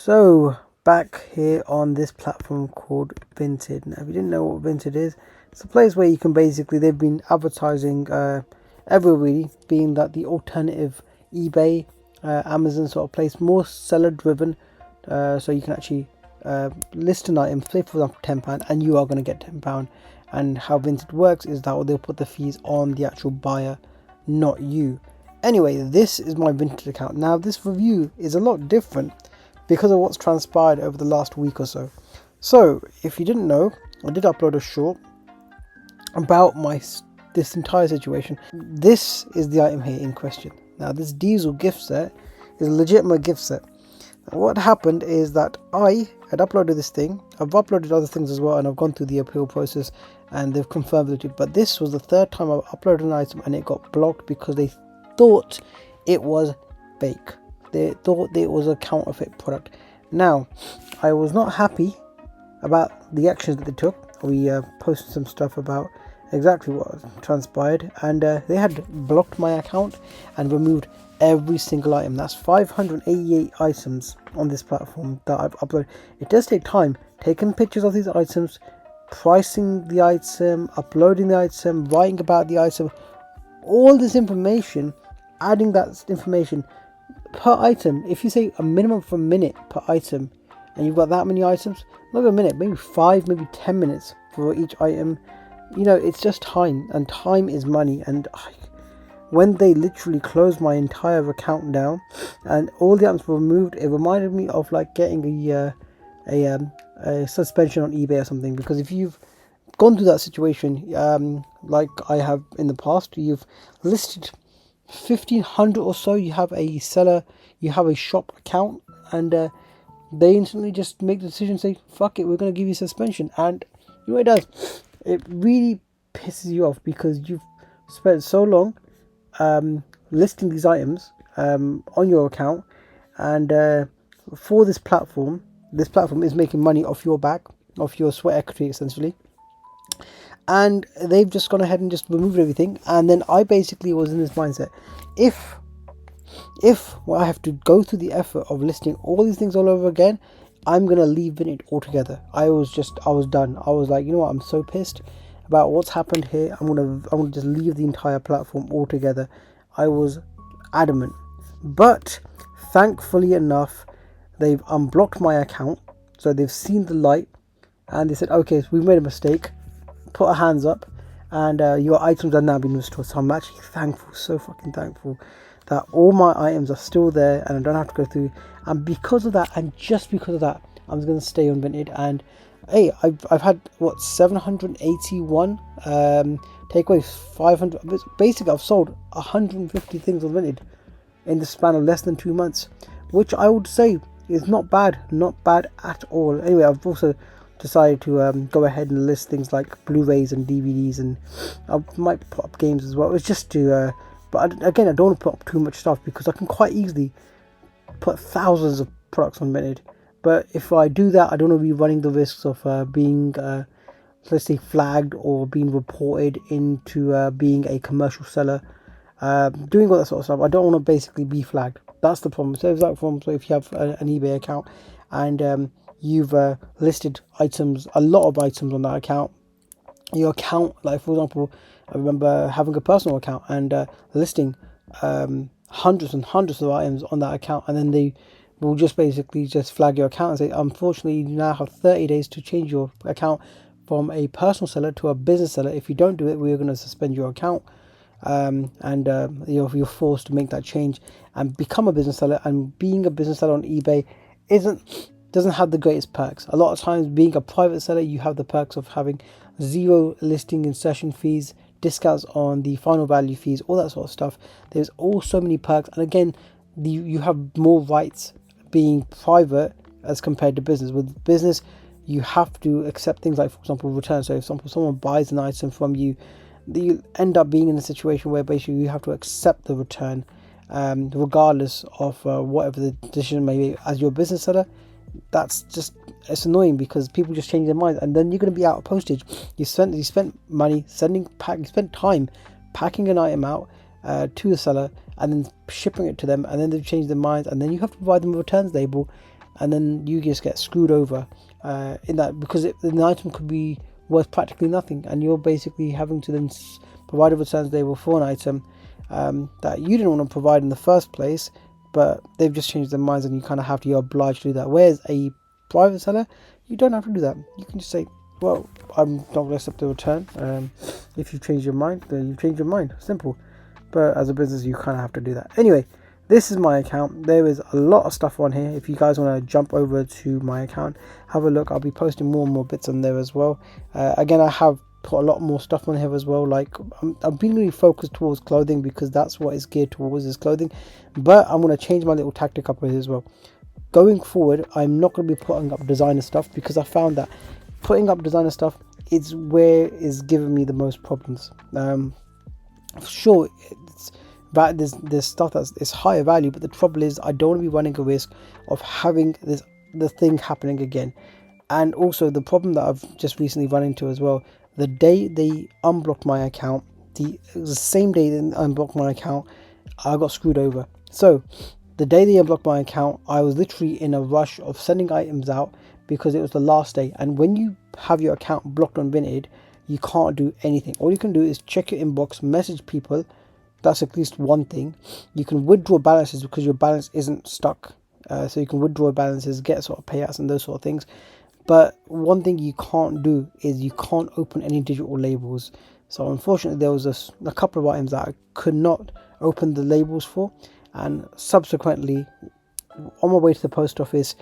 So back here on this platform called Vinted. Now, if you didn't know what Vinted is, it's a place where you can basically, they've been advertising everywhere really, being that the alternative eBay, Amazon sort of place, more seller driven. So you can actually list an item, say for example £10, and you are going to get £10. And how Vinted works is that they'll put the fees on the actual buyer, not you. Anyway, this is my Vinted account. Now this review is a lot different because of what's transpired over the last week or so. So if you didn't know, I did upload a short about this entire situation. This is the item here in question. Now this diesel gift set is a legitimate gift set. What happened is that I had uploaded this thing. I've uploaded other things as well, and I've gone through the appeal process and they've confirmed it. But this was the third time I've uploaded an item and it got blocked because they thought it was fake. They thought it was a counterfeit product. Now, I was not happy about the actions that they took. We posted some stuff about exactly what transpired, and they had blocked my account and removed every single item. That's 588 items on this platform that I've uploaded. It does take time taking pictures of these items, pricing the item, uploading the item, writing about the item, all this information, adding that information per item. If you say a minimum of a minute per item and you've got that many items, not a minute, maybe 5, maybe 10 minutes for each item, you know, it's just time, and time is money. And when they literally closed my entire account down and all the items were removed, it reminded me of like getting a suspension on eBay or something. Because if you've gone through that situation, like I have in the past, you've listed 1,500 or so, you have a seller, you have a shop account, and they instantly just make the decision, say fuck it, we're going to give you suspension. And you know what it does? It really pisses you off because you've spent so long listing these items on your account, and for this platform is making money off your back, off your sweat equity essentially, and they've just gone ahead and just removed everything. And then I basically was in this mindset, if I have to go through the effort of listing all these things all over again, I'm gonna leave Vinted altogether. I was done. I was like, you know what, I'm so pissed about what's happened here. I'm gonna just leave the entire platform altogether. I was adamant, but thankfully enough, they've unblocked my account, so they've seen the light and they said, okay, so we've made a mistake, put our hands up, and your items are now being restored. So I'm actually thankful, so fucking thankful, that all my items are still there and I don't have to go through. And because of that, and just because of that, I'm just gonna stay on Vinted. And hey, I've had what, 781 takeaways, 500. Basically, I've sold 150 things on Vinted in the span of less than 2 months, which I would say is not bad at all. Anyway, I've also decided to go ahead and list things like Blu-rays and DVDs, and I might put up games as well. It's just to but again, I don't want to put up too much stuff because I can quite easily put thousands of products on Vinted. But if I do that, I don't want to be running the risks of being let's say flagged or being reported into being a commercial seller, doing all that sort of stuff. I don't want to basically be flagged. That's the problem. So if you have an eBay account and you've listed items, a lot of items on that account, your account, like for example, I remember having a personal account and listing hundreds and hundreds of items on that account, and then they will just basically just flag your account and say, unfortunately, you now have 30 days to change your account from a personal seller to a business seller. If you don't do it, we're going to suspend your account. And you're forced to make that change and become a business seller. And being a business seller on eBay doesn't have the greatest perks. A lot of times, being a private seller, you have the perks of having 0 listing insertion fees, discounts on the final value fees, all that sort of stuff. There's all so many perks, and again, you have more rights being private as compared to business. With business, you have to accept things like, for example, returns. So if someone buys an item from you, you end up being in a situation where basically you have to accept the return, regardless of whatever the decision may be. As your business seller, it's annoying because people just change their minds, and then you're going to be out of postage. You spent money you spent time packing an item out to the seller and then shipping it to them, and then they change their minds, and then you have to provide them a returns label, and then you just get screwed over in that, because the item could be worth practically nothing, and you're basically having to then provide a returns label for an item that you didn't want to provide in the first place, but they've just changed their minds, and you kind of have to, you're obliged to do that. Whereas a private seller, you don't have to do that. You can just say, well, I'm not going to accept the return. If you've changed your mind, then you've changed your mind. Simple. But as a business, you kind of have to do that. Anyway, this is my account. There is a lot of stuff on here. If you guys want to jump over to my account, have a look. I'll be posting more and more bits on there as well. Again, I have put a lot more stuff on here as well. Like, I've been really focused towards clothing because that's what it's geared towards, is clothing. But I'm going to change my little tactic up here as well. Going forward, I'm not going to be putting up designer stuff, because I found that putting up designer stuff is where is giving me the most problems. Sure, there's stuff that's higher value, but the trouble is I don't want to be running a risk of having the thing happening again. And also the problem that I've just recently run into as well, the day they unblocked my account, it was the same day they unblocked my account, I got screwed over. So the day they unblocked my account, I was literally in a rush of sending items out because it was the last day. And when you have your account blocked on Vinted, you can't do anything. All you can do is check your inbox, message people. That's at least one thing. You can withdraw balances because your balance isn't stuck. So you can withdraw balances, get sort of payouts and those sort of things. But one thing you can't do is you can't open any digital labels. So unfortunately, there was a couple of items that I could not open the labels for. And subsequently, on my way to the post office,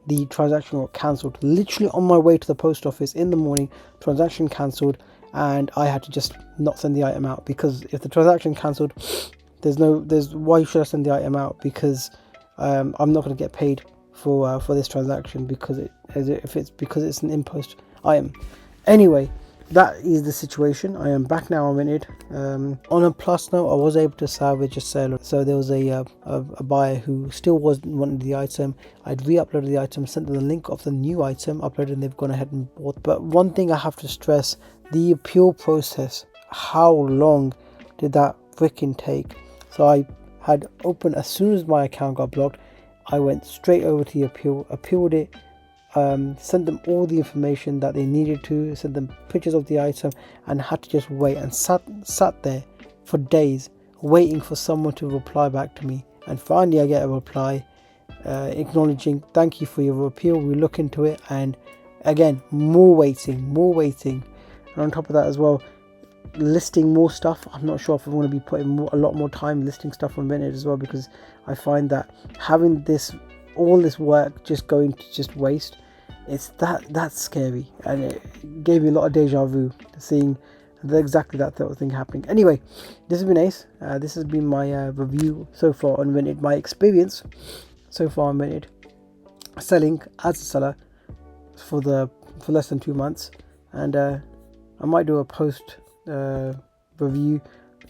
the transaction got cancelled. Literally on my way to the post office in the morning, transaction cancelled, and I had to just not send the item out, because if the transaction cancelled, why should I send the item out? Because I'm not going to get paid for this transaction because it's an impost item. Anyway, that is the situation. I am back now on Vinted. On a plus note, I was able to salvage a sale. So there was a buyer who still wasn't wanting the item. I'd re-uploaded the item, sent them the link of the new item, uploaded, and they've gone ahead and bought. But one thing I have to stress, the appeal process. How long did that freaking take? So I had opened, as soon as my account got blocked, I went straight over to the appealed it, sent them all the information that they needed to, sent them pictures of the item, and had to just wait, and sat there for days waiting for someone to reply back to me. And finally I get a reply acknowledging, thank you for your appeal, we look into it. And again, more waiting. And on top of that as well, listing more stuff. I'm not sure if I want to be putting a lot more time listing stuff on Vinted as well, because I find that having all this work just going to just waste, that's scary, and it gave me a lot of deja vu seeing exactly that sort of thing happening. Anyway, this has been Ace. This has been my review so far on Vinted, my experience so far on Vinted selling as a seller for less than 2 months. And I might do a post review,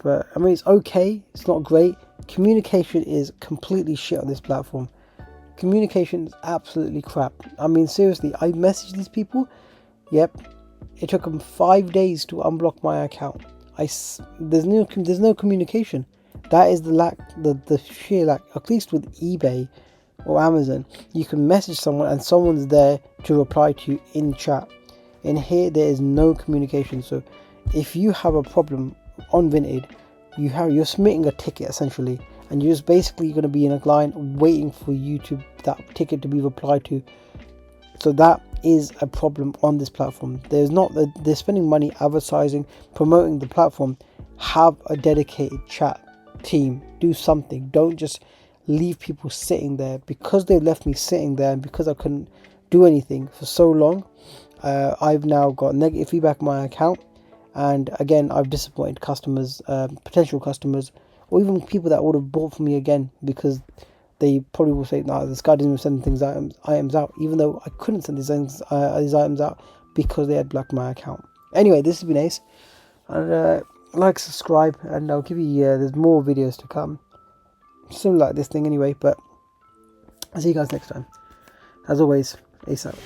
but I mean, it's okay, it's not great. Communication is completely shit on this platform. Communication is absolutely crap. I mean, seriously, I messaged these people. Yep, it took them 5 days to unblock my account. There's no communication. That is the sheer lack. At least with eBay or Amazon, you can message someone and someone's there to reply to you in chat. In here, there is no communication. So if you have a problem on Vinted, you're submitting a ticket essentially, and you're just basically going to be in a line waiting for that ticket to be replied to. So that is a problem on this platform. They're spending money advertising, promoting the platform. Have a dedicated chat team. Do something. Don't just leave people sitting there. Because they've left me sitting there, and because I couldn't do anything for so long, I've now got negative feedback on my account. And again, I've disappointed customers, potential customers, or even people that would have bought from me again, because they probably will say, "No, this guy doesn't even send items out," even though I couldn't send these items out because they had blocked my account. Anyway, this has been Ace, and like, subscribe, and I'll give you there's more videos to come, similar like this thing anyway. But I'll see you guys next time. As always, Ace out.